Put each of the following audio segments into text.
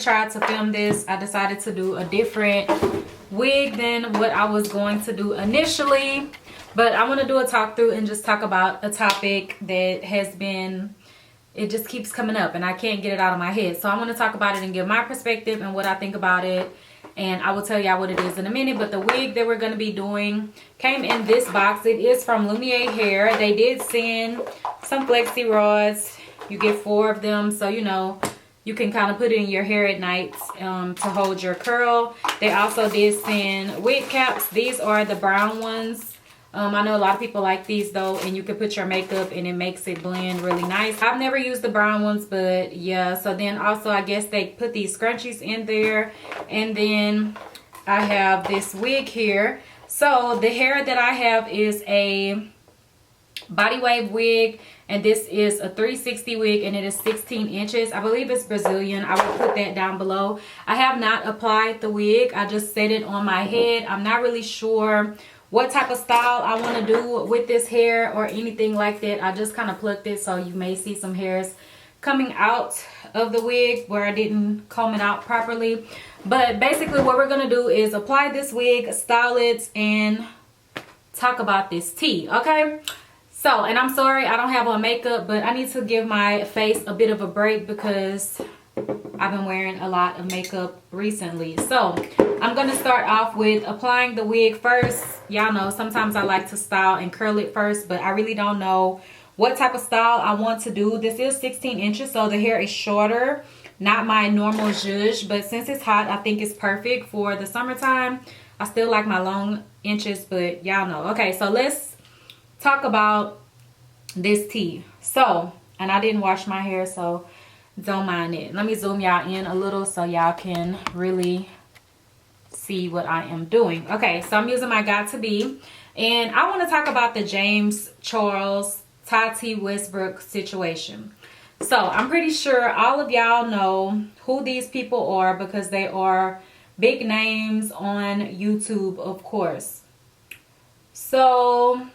tried to film this, I decided to do a different wig than what I was going to do initially. But I want to do a talk through and just talk about a topic that has been, it just keeps coming up and I can't get it out of my head. So I want to talk about it and give my perspective and what I think about it. And I will tell y'all what it is in a minute. But the wig that we're going to be doing came in this box. It is from Lumiere Hair. They did send some flexi rods. You get 4 of them. So, you know, you can kind of put it in your hair at night to hold your curl. They also did send wig caps. These are the brown ones. I know a lot of people like these though, and you can put your makeup and it makes it blend really nice. I've never used the brown ones, but yeah. So then also I guess they put these scrunchies in there, and then I have this wig here. So the hair that I have is a body wave wig, and this is a 360 wig, and it is 16 inches. I believe it's Brazilian. I will put that down below. I have not applied the wig. I just set it on my head. I'm not really sure what type of style I want to do with this hair or anything like that. I just kind of plucked it, so you may see some hairs coming out of the wig where I didn't comb it out properly. But basically what we're going to do is apply this wig, style it, and talk about this tea, okay? So, and I'm sorry I don't have on makeup, but I need to give my face a bit of a break because I've been wearing a lot of makeup recently. So I'm going to start off with applying the wig first. Y'all know sometimes I like to style and curl it first, but I really don't know what type of style I want to do. This is 16 inches, so the hair is shorter, not my normal zhuzh, but since it's hot, I think it's perfect for the summertime. I still like my long inches, but y'all know. Okay, so let's talk about this tea. So, and I didn't wash my hair, so don't mind it. Let me zoom y'all in a little so y'all can really see what I am doing. Okay, so I'm using my Got To Be, and I want to talk about the James Charles Tati Westbrook situation. So I'm pretty sure all of y'all know who these people are because they are big names on YouTube, of course. So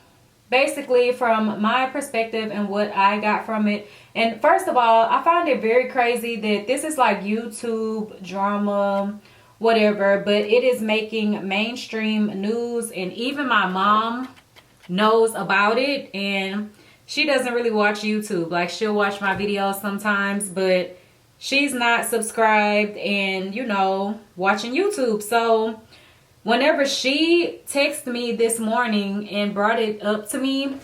basically, from my perspective and what I got from it, and first of all, I find it very crazy that this is like YouTube drama, whatever, but it is making mainstream news, and even my mom knows about it, and she doesn't really watch YouTube. Like, she'll watch my videos sometimes, but she's not subscribed and, you know, watching YouTube. So whenever she texted me this morning and brought it up to me,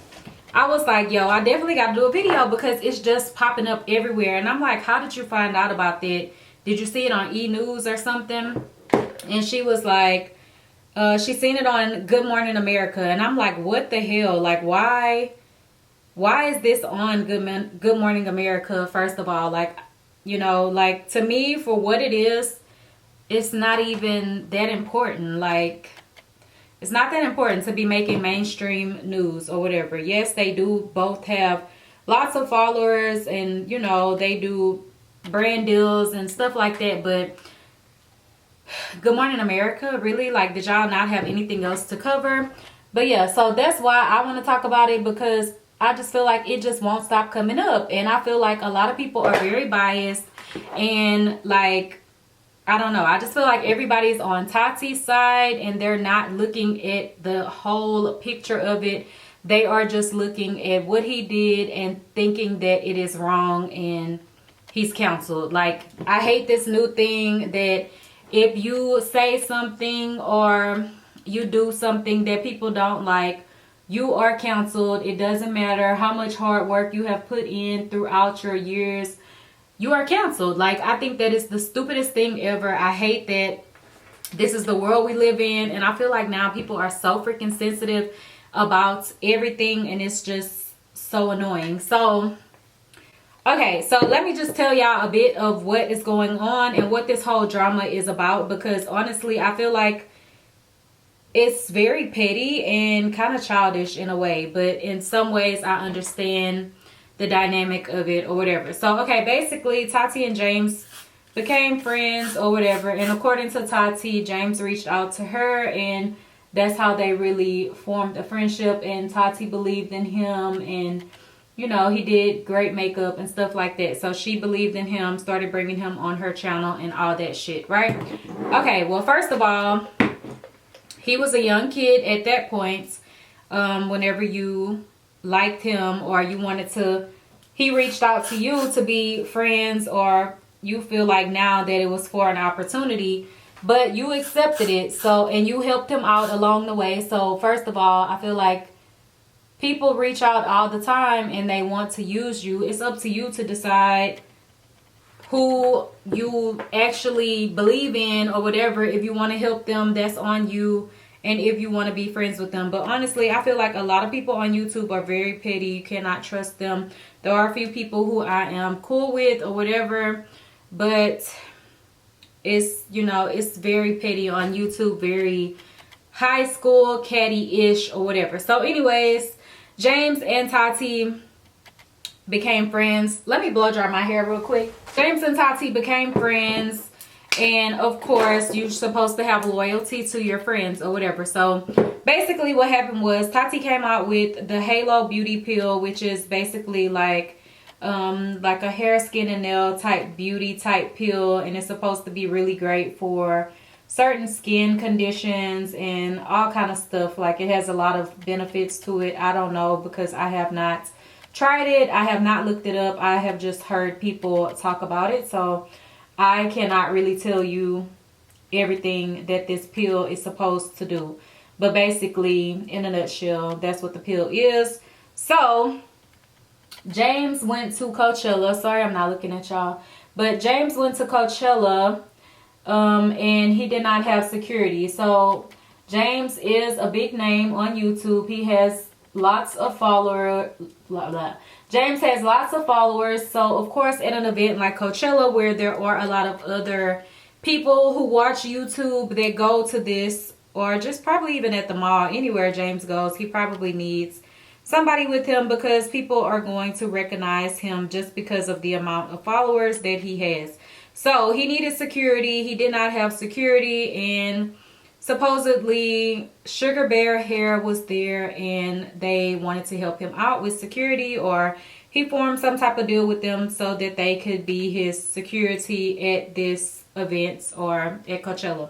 I was like, yo, I definitely got to do a video because it's just popping up everywhere. And I'm like, how did you find out about that? Did you see it on E! News or something? And she was like, she seen it on Good Morning America. And I'm like, what the hell? Like, why is this on Good Morning America, first of all? Like, you know, like, to me, for what it is, it's not even that important. Like, it's not that important to be making mainstream news or whatever. Yes, they do both have lots of followers, and, you know, they do brand deals and stuff like that. But Good Morning America, really? Like, did y'all not have anything else to cover? But yeah, so that's why I want to talk about it, because I just feel like it just won't stop coming up. And I feel like a lot of people are very biased, and like, I don't know, I just feel like everybody's on Tati's side and they're not looking at the whole picture of it. They are just looking at what he did and thinking that it is wrong and he's canceled. Like, I hate this new thing that if you say something or you do something that people don't like, you are canceled. It doesn't matter how much hard work you have put in throughout your years. You are canceled. Like, I think that is the stupidest thing ever. I hate that this is the world we live in. And I feel like now people are so freaking sensitive about everything. And it's just so annoying. So, okay. So let me just tell y'all a bit of what is going on and what this whole drama is about. Because honestly, I feel like it's very petty and kind of childish in a way. But in some ways, I understand the dynamic of it or whatever. So, okay, basically Tati and James became friends or whatever, and according to Tati, James reached out to her, and that's how they really formed a friendship, and Tati believed in him, and you know, he did great makeup and stuff like that. So she believed in him, started bringing him on her channel and all that shit, right? Okay, well, first of all, he was a young kid at that point. Whenever you liked him or you wanted to, he reached out to you to be friends, or you feel like now that it was for an opportunity, but you accepted it. So, and you helped him out along the way. So first of all, I feel like people reach out all the time and they want to use you. It's up to you to decide who you actually believe in or whatever. If you want to help them, that's on you. And if you want to be friends with them. But honestly, I feel like a lot of people on YouTube are very petty. You cannot trust them. There are a few people who I am cool with or whatever, but it's, you know, it's very petty on YouTube, very high school catty-ish or whatever. So anyways, James and Tati became friends. Let me blow dry my hair real quick. James and Tati became friends. And of course, you're supposed to have loyalty to your friends or whatever. So basically what happened was Tati came out with the Halo Beauty Pill, which is basically like a hair, skin, and nail type beauty type pill. And it's supposed to be really great for certain skin conditions and all kind of stuff. Like, it has a lot of benefits to it. I don't know because I have not tried it. I have not looked it up. I have just heard people talk about it. So I cannot really tell you everything that this pill is supposed to do. But basically, in a nutshell, that's what the pill is. So, James went to Coachella. Sorry, I'm not looking at y'all. But James went to Coachella and he did not have security. So, James is a big name on YouTube. He has lots of followers. Blah, blah. James has lots of followers. So, of course, at an event like Coachella, where there are a lot of other people who watch YouTube that go to this, or just probably even at the mall, anywhere James goes, he probably needs somebody with him because people are going to recognize him just because of the amount of followers that he has. So, he needed security. He did not have security, and supposedly Sugar Bear Hair was there and they wanted to help him out with security, or he formed some type of deal with them so that they could be his security at this event or at Coachella.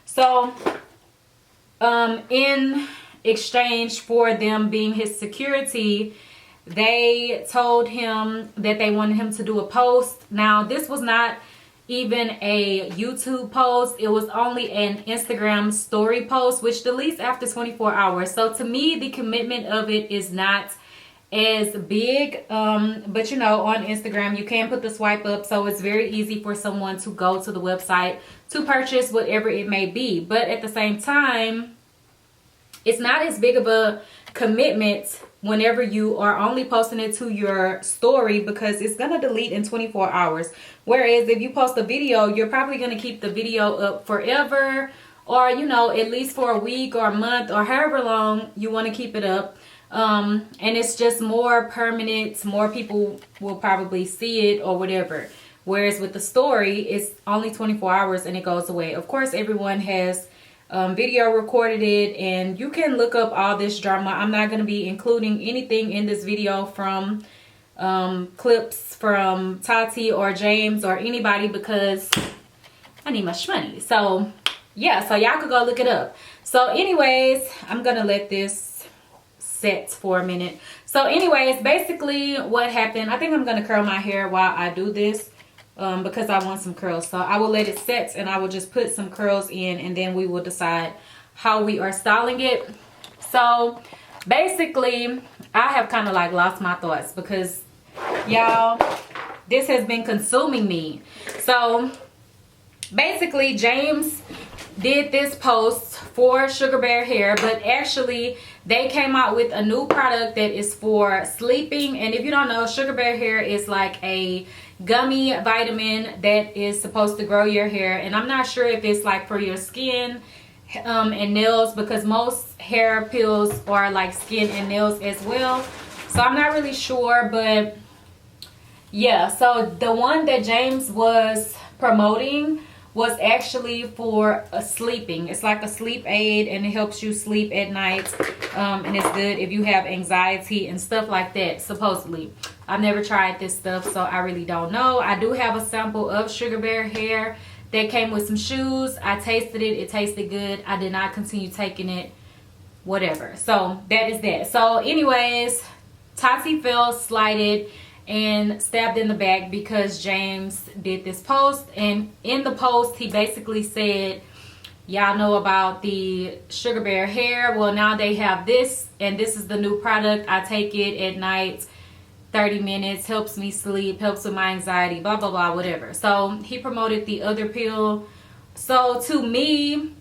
So in exchange for them being his security, they told him that they wanted him to do a post. Now, this was not even a YouTube post. It was only an Instagram story post, which deletes after 24 hours. So to me, the commitment of it is not as big. But you know, on Instagram, you can put the swipe up. So it's very easy for someone to go to the website to purchase whatever it may be. But at the same time, it's not as big of a commitment whenever you are only posting it to your story, because it's gonna delete in 24 hours. Whereas if you post a video, you're probably gonna keep the video up forever, or you know, at least for a week or a month or however long you want to keep it up. And it's just more permanent. More people will probably see it or whatever. Whereas with the story, it's only 24 hours and it goes away. Of course, everyone has video recorded it, and you can look up all this drama. I'm not going to be including anything in this video from clips from Tati or James or anybody, because I need my money. So yeah, so y'all could go look it up. So anyways, I'm gonna let this set for a minute. So anyways, basically what happened, I think I'm gonna curl my hair while I do this, because I want some curls. So I will let it set and I will just put some curls in, and then we will decide how we are styling it. So basically, I have kind of like lost my thoughts because y'all, this has been consuming me. So basically, James did this post for Sugar Bear Hair, but actually they came out with a new product that is for sleeping. And if you don't know, Sugar Bear Hair is like a gummy vitamin that is supposed to grow your hair. And I'm not sure if it's like for your skin and nails, because most hair pills are like skin and nails as well. So I'm not really sure, but yeah. So the one that James was promoting was actually for sleeping. It's like a sleep aid, and it helps you sleep at night. And it's good if you have anxiety and stuff like that, supposedly. I've never tried this stuff, so I really don't know. I do have a sample of Sugar Bear hair that came with some shoes. I tasted it. It tasted good. I did not continue taking it. Whatever. So that is that. So anyways, Tati felt slighted and stabbed in the back because James did this post. And in the post, he basically said, y'all know about the Sugar Bear hair. Well, now they have this, and this is the new product. I take it at night. 30 minutes, helps me sleep, helps with my anxiety, blah, blah, blah, whatever. So he promoted the other pill. So to me,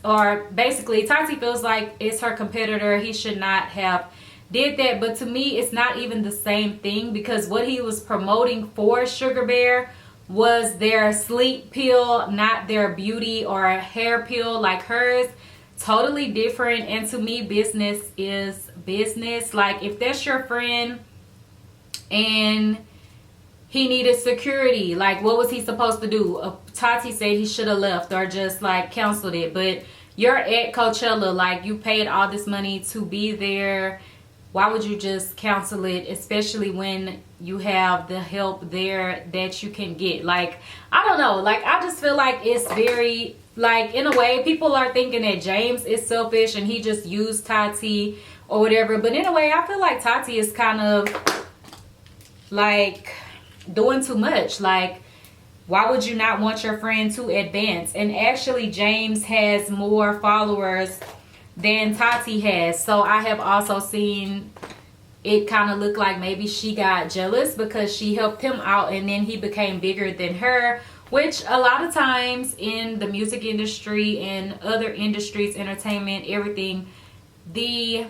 or basically, Tati feels like it's her competitor. He should not have did that. But to me, it's not even the same thing, because what he was promoting for Sugar Bear was their sleep pill, not their beauty or hair pill like hers. Totally different. And to me, business is business. Like, if that's your friend and he needed security, like, what was he supposed to do? Tati said he should have left or just like canceled it. But you're at Coachella, like, you paid all this money to be there. Why would you just cancel it, especially when you have the help there that you can get? Like, I don't know, like, I just feel like it's very, like, in a way, people are thinking that James is selfish and he just used Tati or whatever. But in a way, I feel like Tati is kind of like doing too much. Like, why would you not want your friend to advance? And actually, James has more followers than Tati has. So I have also seen it kind of look like maybe she got jealous because she helped him out and then he became bigger than her, which a lot of times in the music industry and other industries, entertainment, everything, the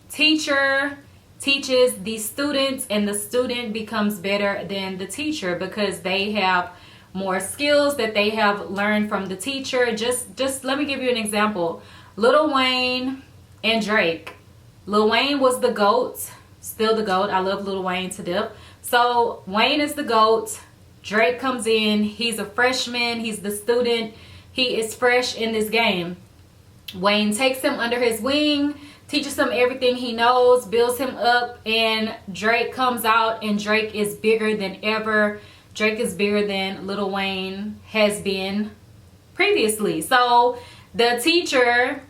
teacher teaches the students and the student becomes better than the teacher because they have more skills that they have learned from the teacher. Just let me give you an example. Lil Wayne and Drake. Lil Wayne was the GOAT, still the GOAT. I love Lil Wayne to death. So Wayne is the GOAT. Drake comes in. He's a freshman. He's the student. He is fresh in this game. Wayne takes him under his wing, teaches him everything he knows, builds him up, and Drake comes out and Drake is bigger than ever. Drake is bigger than Lil Wayne has been previously. So the teacher,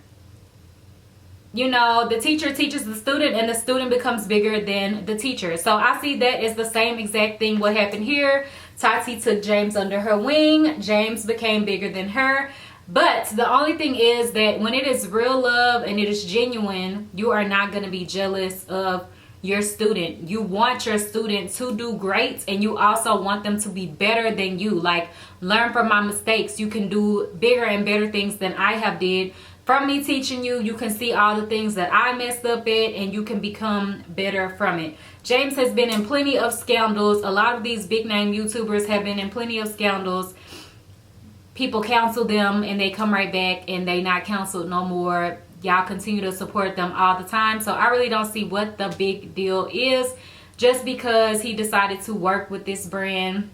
you know, the teacher teaches the student and the student becomes bigger than the teacher. So I see that as the same exact thing what happened here. Tati took James under her wing. James became bigger than her. But the only thing is that when it is real love and it is genuine, you are not going to be jealous of your student. You want your student to do great, and you also want them to be better than you. Like, learn from my mistakes. You can do bigger and better things than I have did. From me teaching you, you can see all the things that I messed up at, and you can become better from it. James has been in plenty of scandals. A lot of these big name YouTubers have been in plenty of scandals. People cancel them and they come right back and they not canceled no more. Y'all continue to support them all the time. So I really don't see what the big deal is just because he decided to work with this brand.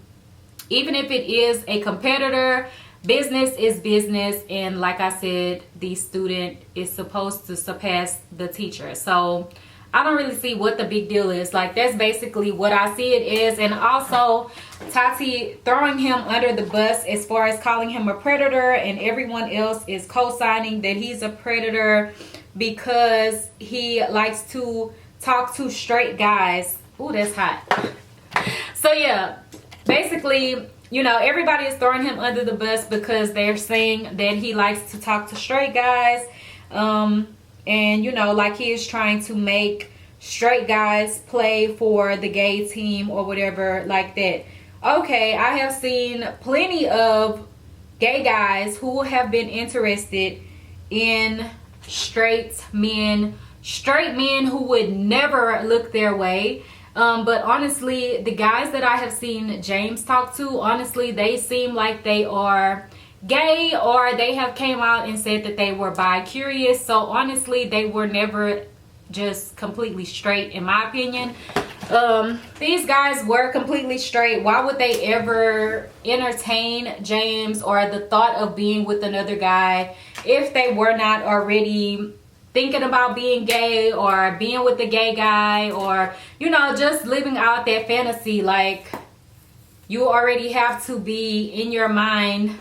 Even if it is a competitor, business is business. And like I said, the student is supposed to surpass the teacher. So I don't really see what the big deal is. Like, that's basically what I see it is. And also, Tati throwing him under the bus as far as calling him a predator, and everyone else is co-signing that he's a predator because he likes to talk to straight guys. Ooh, that's hot. So yeah, basically, you know, everybody is throwing him under the bus because they're saying that he likes to talk to straight guys. And, you know, like he is trying to make straight guys play for the gay team or whatever like that. Okay, I have seen plenty of gay guys who have been interested in straight men who would never look their way. But honestly, the guys that I have seen James talk to, honestly, they seem like they are gay, or they have came out and said that they were bi-curious. So honestly, they were never just completely straight, in my opinion. These guys were completely straight. Why would they ever entertain James or the thought of being with another guy if they were not already thinking about being gay or being with a gay guy, or, you know, just living out that fantasy? Like, you already have to be in your mind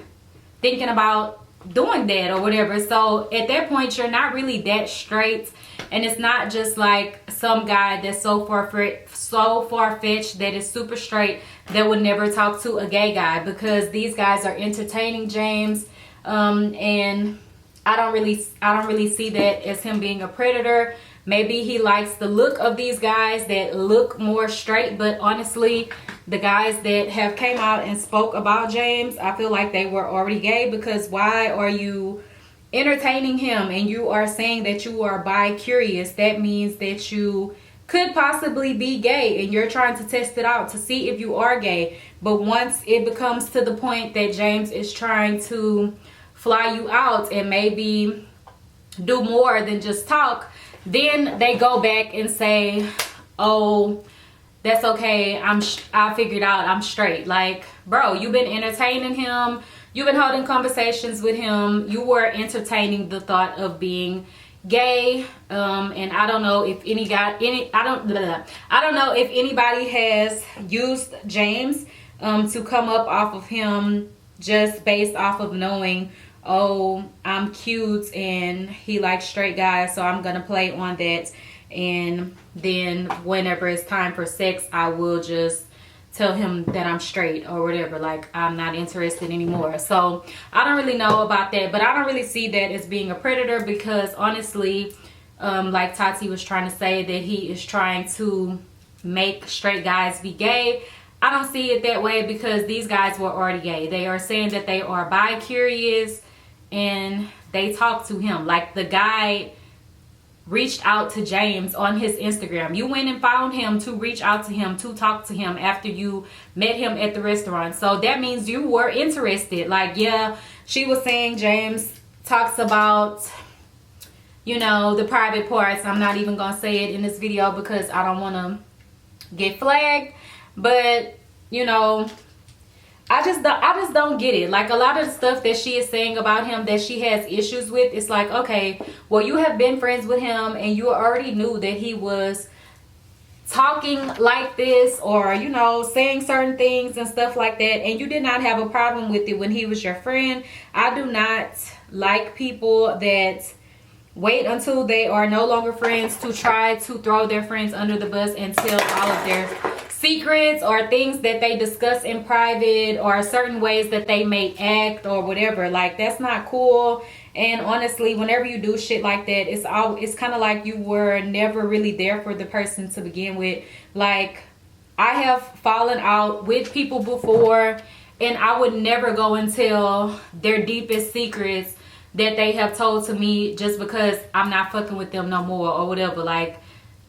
thinking about doing that or whatever. So at that point, you're not really that straight, and it's not just like some guy that's so far-fetched that is super straight that would never talk to a gay guy, because these guys are entertaining James, and I don't really see that as him being a predator. Maybe he likes the look of these guys that look more straight, but honestly, the guys that have came out and spoke about James, I feel like they were already gay, because why are you entertaining him and you are saying that you are bi-curious? That means that you could possibly be gay and you're trying to test it out to see if you are gay. But once it becomes to the point that James is trying to fly you out and maybe do more than just talk, then they go back and say, oh, that's okay, I figured out I'm straight. Like, bro, you've been entertaining him, you've been holding conversations with him, you were entertaining the thought of being gay, and I don't know if I don't know if anybody has used James to come up off of him just based off of knowing, oh, I'm cute and he likes straight guys, so I'm gonna play on that, and then whenever it's time for sex, I will just tell him that I'm straight or whatever, like I'm not interested anymore. So I don't really know about that, but I don't really see that as being a predator, because honestly, like Tati was trying to say, that he is trying to make straight guys be gay. I don't see it that way, because these guys were already gay. They are saying that they are bi-curious and they talk to him. Like, the guy reached out to James on his Instagram. You went and found him to reach out to him, to talk to him after you met him at the restaurant. So that means you were interested. Like, yeah, she was saying James talks about, you know, the private parts. I'm not even gonna say it in this video because I don't want to get flagged, but you know, I just don't get it. Like, a lot of the stuff that she is saying about him that she has issues with, it's like, okay, well, you have been friends with him and you already knew that he was talking like this, or, you know, saying certain things and stuff like that, and you did not have a problem with it when he was your friend. I do not like people that wait until they are no longer friends to try to throw their friends under the bus and tell all of their secrets or things that they discuss in private, or certain ways that they may act or whatever. Like, that's not cool. And honestly, whenever you do shit like that, it's kind of like you were never really there for the person to begin with. Like, I have fallen out with people before, and I would never go and tell their deepest secrets that they have told to me just because I'm not fucking with them no more or whatever. Like,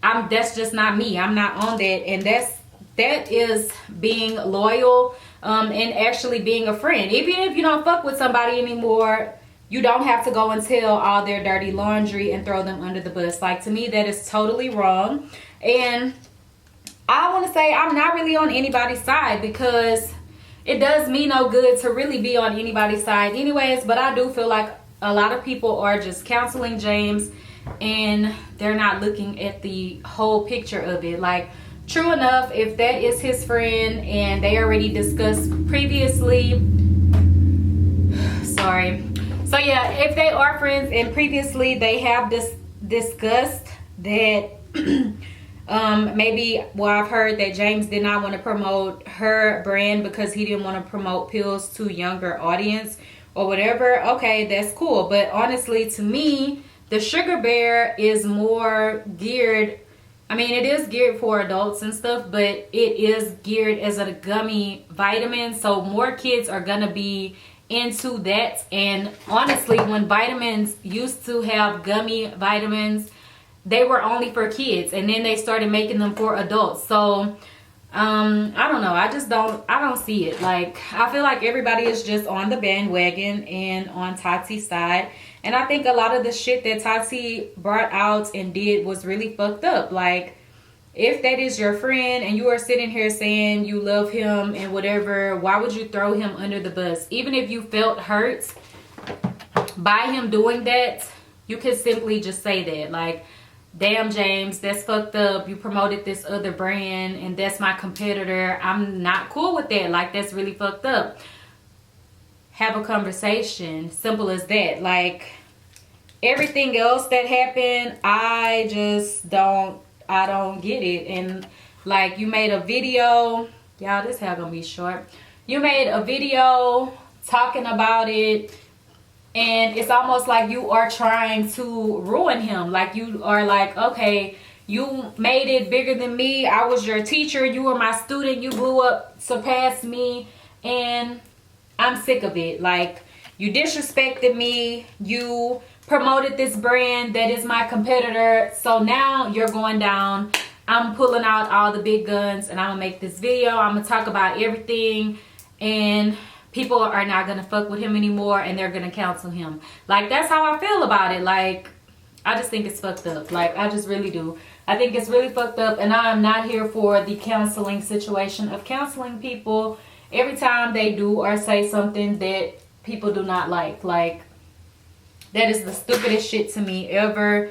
that's just not me. I'm not on that. And that is being loyal, and actually being a friend. Even if you don't fuck with somebody anymore, you don't have to go and tell all their dirty laundry and throw them under the bus. Like, to me, that is totally wrong. And I want to say I'm not really on anybody's side, because it does me no good to really be on anybody's side anyways. But I do feel like a lot of people are just counseling James and they're not looking at the whole picture of it. Like, true enough, if that is his friend and they already discussed previously, sorry. So yeah, if they are friends and previously they have discussed that maybe, well, I've heard that James did not want to promote her brand because he didn't want to promote pills to younger audience or whatever. Okay, that's cool. But honestly, to me, the Sugar Bear is more geared, I mean, it is geared for adults and stuff, but it is geared as a gummy vitamin. So more kids are gonna be into that. And honestly, when vitamins used to have gummy vitamins, they were only for kids, and then they started making them for adults. So I don't know, I don't see it. Like, I feel like everybody is just on the bandwagon and on Tati's side, and I think a lot of the shit that Tati brought out and did was really fucked up. Like, if that is your friend and you are sitting here saying you love him and whatever, why would you throw him under the bus? Even if you felt hurt by him doing that, you could simply just say that, like, damn, James, that's fucked up. You promoted this other brand and that's my competitor. I'm not cool with that. Like, that's really fucked up. Have a conversation. Simple as that. Like, everything else that happened, I don't get it. And like, you made a video, y'all, this hair gonna be short. You made a video talking about it, and it's almost like you are trying to ruin him. Like, you are like, okay, you made it bigger than me. I was your teacher. You were my student. You blew up, surpassed me, and I'm sick of it. Like, you disrespected me. You promoted this brand that is my competitor. So now you're going down. I'm pulling out all the big guns and I'm gonna make this video. I'm gonna talk about everything, and people are not gonna fuck with him anymore and they're gonna cancel him. Like, that's how I feel about it. Like, I just think it's fucked up. Like, I just really do. I think it's really fucked up, and I am not here for the canceling situation of canceling people every time they do or say something that people do not like. Like, that is the stupidest shit to me ever.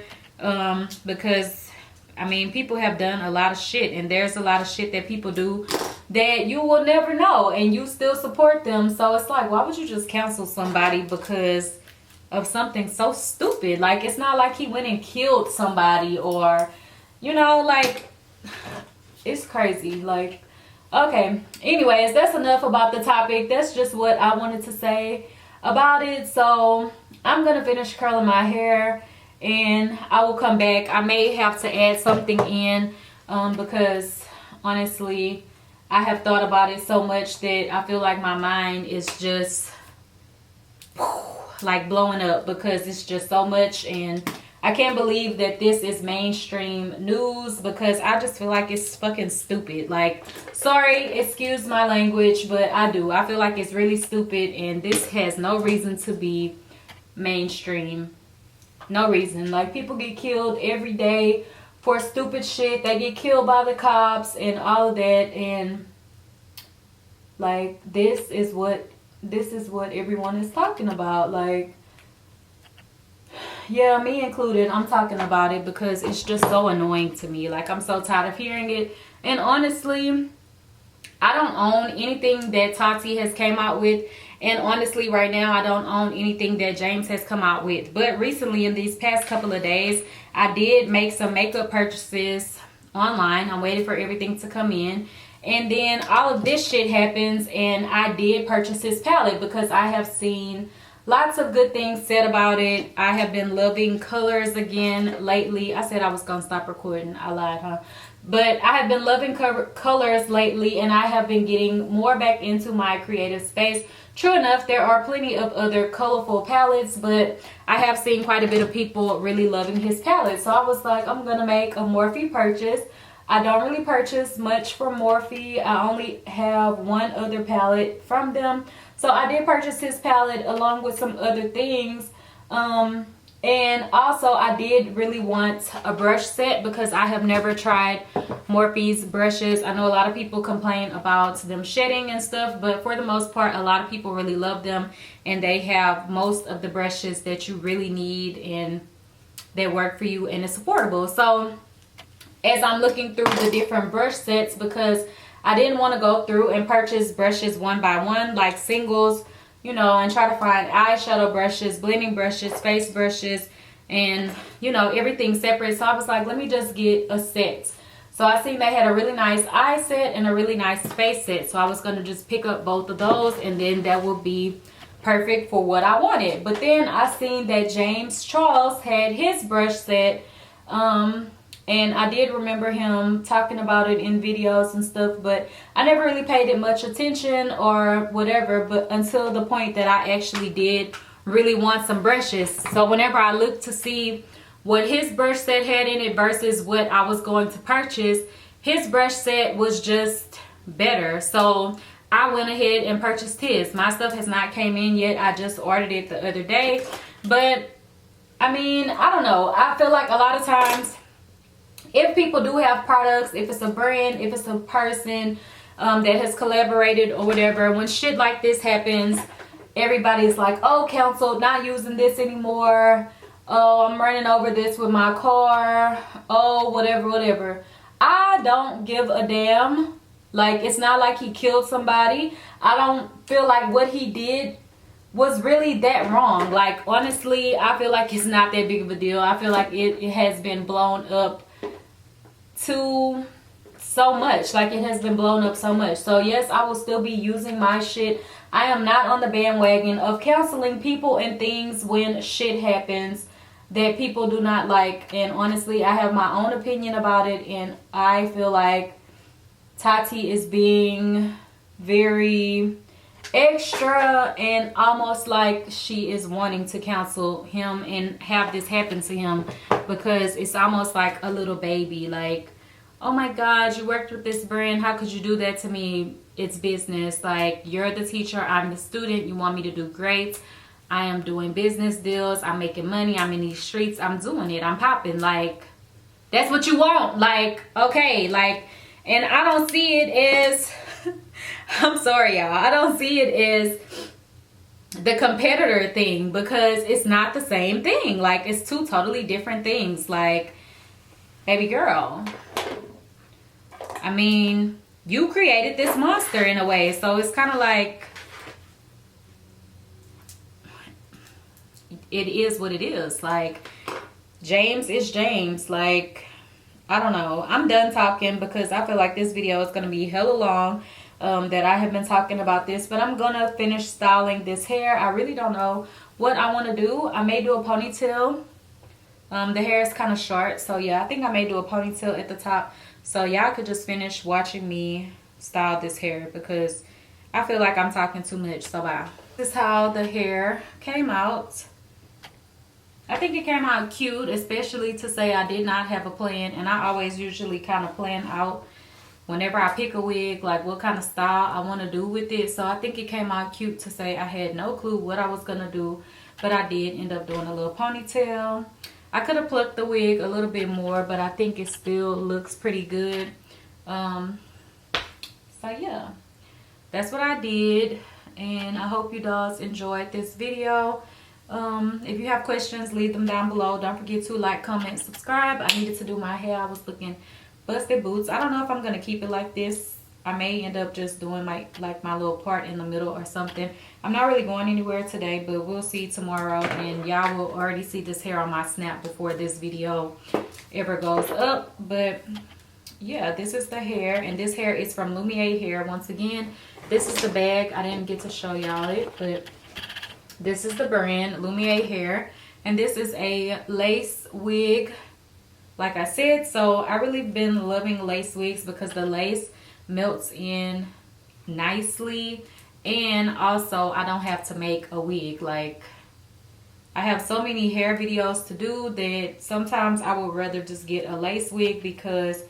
Because, I mean, people have done a lot of shit, and there's a lot of shit that people do that you will never know, and you still support them. So it's like, why would you just cancel somebody because of something so stupid? Like, it's not like he went and killed somebody, or, you know, like, it's crazy. Like, okay, anyways, that's enough about the topic. That's just what I wanted to say about it. So I'm gonna finish curling my hair and I will come back. I may have to add something in because honestly, I have thought about it so much that I feel like my mind is just like blowing up, because it's just so much, and I can't believe that this is mainstream news, because I just feel like it's fucking stupid. Like, sorry, excuse my language, but I do. I feel like it's really stupid, and this has no reason to be mainstream. No reason. Like, people get killed every day for stupid shit. They get killed by the cops and all of that, and like, this is what everyone is talking about. Like, yeah, me included, I'm talking about it because it's just so annoying to me. Like, I'm so tired of hearing it. And honestly, I don't own anything that Tati has came out with. And honestly, right now, I don't own anything that James has come out with. But recently, in these past couple of days, I did make some makeup purchases online. I'm waiting for everything to come in. And then all of this shit happens, and I did purchase his palette because I have seen lots of good things said about it. I have been loving colors again lately. I said I was gonna stop recording. I lied, huh? But I have been loving colors lately, and I have been getting more back into my creative space. True enough, there are plenty of other colorful palettes, but I have seen quite a bit of people really loving his palette. So I was like, I'm gonna make a Morphe purchase. I don't really purchase much from Morphe. I only have one other palette from them. So I did purchase his palette along with some other things. And also I did really want a brush set because I have never tried Morphe's brushes. I know a lot of people complain about them shedding and stuff, but for the most part, a lot of people really love them. And they have most of the brushes that you really need, and they work for you, and it's affordable. So as I'm looking through the different brush sets, because I didn't want to go through and purchase brushes one by one, like singles, you know, and try to find eyeshadow brushes, blending brushes, face brushes, and, you know, everything separate. So I was like, let me just get a set. So I seen they had a really nice eye set and a really nice face set. So I was going to just pick up both of those, and then that would be perfect for what I wanted. But then I seen that James Charles had his brush set, and I did remember him talking about it in videos and stuff, but I never really paid it much attention or whatever, but until the point that I actually did really want some brushes. So whenever I looked to see what his brush set had in it versus what I was going to purchase, his brush set was just better. So I went ahead and purchased his. My stuff has not came in yet. I just ordered it the other day. But I mean, I don't know. I feel like a lot of times if people do have products, if it's a brand, if it's a person that has collaborated or whatever, when shit like this happens, everybody's like, oh, cancel, not using this anymore. Oh, I'm running over this with my car. Oh, whatever. I don't give a damn. Like, it's not like he killed somebody. I don't feel like what he did was really that wrong. Like, honestly, I feel like it's not that big of a deal. I feel like it has been blown up to so much. Like, it has been blown up so much. So yes, I will still be using my shit. I am not on the bandwagon of canceling people and things when shit happens that people do not like. And honestly, I have my own opinion about it, and I feel like Tati is being very extra and almost like she is wanting to cancel him and have this happen to him, because it's almost like a little baby. Like, oh my God, you worked with this brand, how could you do that to me? It's business. Like, you're the teacher, I'm the student, you want me to do great. I am doing business deals, I'm making money, I'm in these streets, I'm doing it, I'm popping. Like, that's what you want. Like, okay, like, and I don't see it as I'm sorry, y'all, I don't see it as the competitor thing, because it's not the same thing. Like, it's two totally different things. Like, baby girl, I mean, you created this monster in a way, so it's kind of like, it is what it is. Like, James is James. Like, I don't know. I'm done talking because I feel like this video is going to be hella long, that I have been talking about this. But I'm going to finish styling this hair. I really don't know what I want to do. I may do a ponytail. The hair is kind of short. So yeah, I think I may do a ponytail at the top. So y'all could just finish watching me style this hair, because I feel like I'm talking too much. So bye. This is how the hair came out. I think it came out cute, especially to say I did not have a plan. And I always usually kind of plan out whenever I pick a wig, like what kind of style I want to do with it. So I think it came out cute to say I had no clue what I was going to do. But I did end up doing a little ponytail. I could have plucked the wig a little bit more, but I think it still looks pretty good. So yeah, that's what I did. And I hope you guys enjoyed this video. If you have questions, leave them down below. Don't forget to like, comment, subscribe. I needed to do my hair. I was looking busted boots. I don't know if I'm going to keep it like this. I may end up just doing my little part in the middle or something. I'm not really going anywhere today, but we'll see tomorrow. And y'all will already see this hair on my snap before this video ever goes up. But yeah, this is the hair. And this hair is from Lumiere Hair. Once again, this is the bag. I didn't get to show y'all it, but this is the brand, Lumiere Hair. And this is a lace wig, like I said. So I really been loving lace wigs because the lace melts in nicely. And also, I don't have to make a wig. Like, I have so many hair videos to do that sometimes I would rather just get a lace wig, because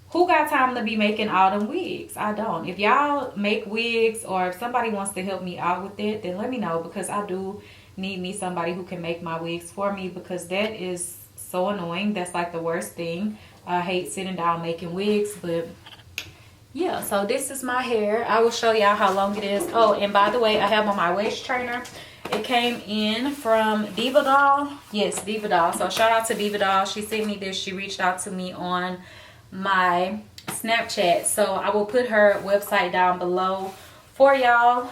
who got time to be making all them wigs? I don't. If y'all make wigs, or if somebody wants to help me out with it, then let me know, because I do need me somebody who can make my wigs for me, because that is so annoying. That's like the worst thing. I hate sitting down making wigs. But yeah, so this is my hair. I will show y'all how long it is. Oh, and by the way, I have on my waist trainer. It came in from Diva Doll. Yes, Diva Doll. So shout out to Diva Doll. She sent me this. She reached out to me on my Snapchat, so I will put her website down below for y'all.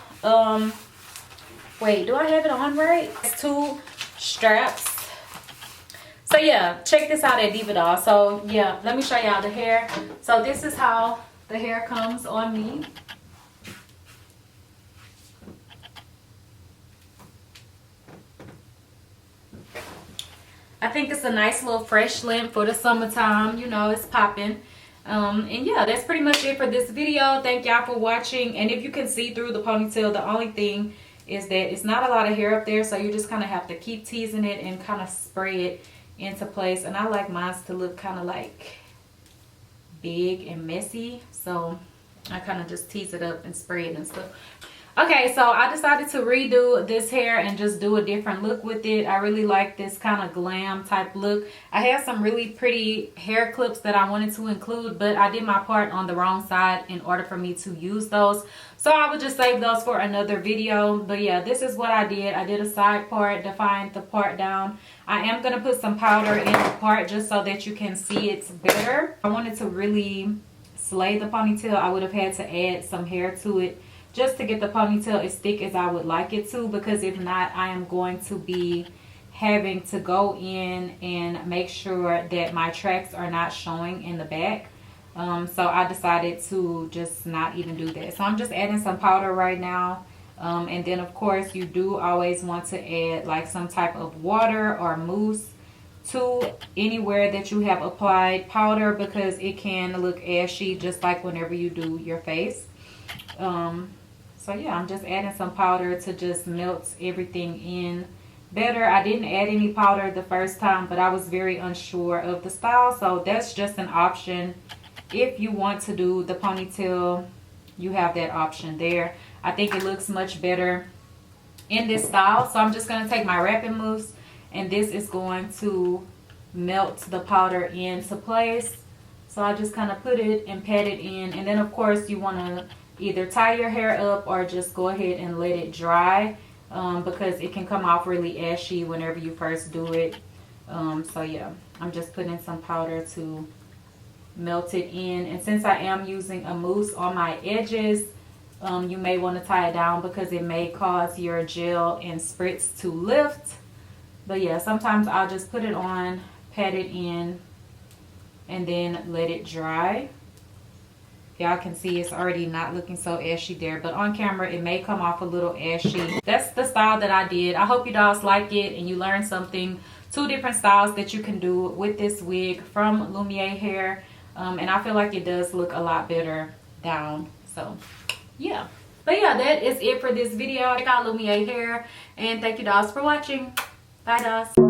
Wait, do I have it on right? It's 2 straps. So yeah, check this out at Diva Doll. So yeah, let me show y'all the hair. So this is how the hair comes on me. I think it's a nice little fresh length for the summertime. You know, it's popping. And yeah, that's pretty much it for this video. Thank y'all for watching. And if you can see through the ponytail, the only thing is that it's not a lot of hair up there. So you just kind of have to keep teasing it and kind of spray it into place. And I like mine to look kind of like big and messy. So I kind of just tease it up and spray it and stuff. Okay, so I decided to redo this hair and just do a different look with it. I really like this kind of glam type look. I have some really pretty hair clips that I wanted to include, but I did my part on the wrong side in order for me to use those. So I would just save those for another video. But yeah, this is what I did. I did a side part, defined the part down. I am going to put some powder in the part just so that you can see it's better. I wanted to really slay the ponytail. I would have had to add some hair to it just to get the ponytail as thick as I would like it to, because if not, I am going to be having to go in and make sure that my tracks are not showing in the back. So I decided to just not even do that. So I'm just adding some powder right now. And then of course you do always want to add like some type of water or mousse to anywhere that you have applied powder, because it can look ashy just like whenever you do your face. So yeah, I'm just adding some powder to just melt everything in better. I didn't add any powder the first time, but I was very unsure of the style. So that's just an option. If you want to do the ponytail, you have that option there. I think it looks much better in this style. So I'm just going to take my wrapping mousse, and this is going to melt the powder into place. So I just kind of put it and pat it in. And then of course you want to either tie your hair up or just go ahead and let it dry, because it can come off really ashy whenever you first do it. So yeah, I'm just putting some powder to melt it in. And since I am using a mousse on my edges, you may want to tie it down because it may cause your gel and spritz to lift. But yeah, sometimes I'll just put it on, pat it in, and then let it dry. Y'all can see it's already not looking so ashy there, but on camera it may come off a little ashy. That's the style that I did. I hope you guys like it and you learned something. 2 different styles that you can do with this wig from Lumiere Hair. And I feel like it does look a lot better down. So yeah. But yeah, that is it for this video. I got Lumiere Hair, and thank you guys for watching. Bye guys.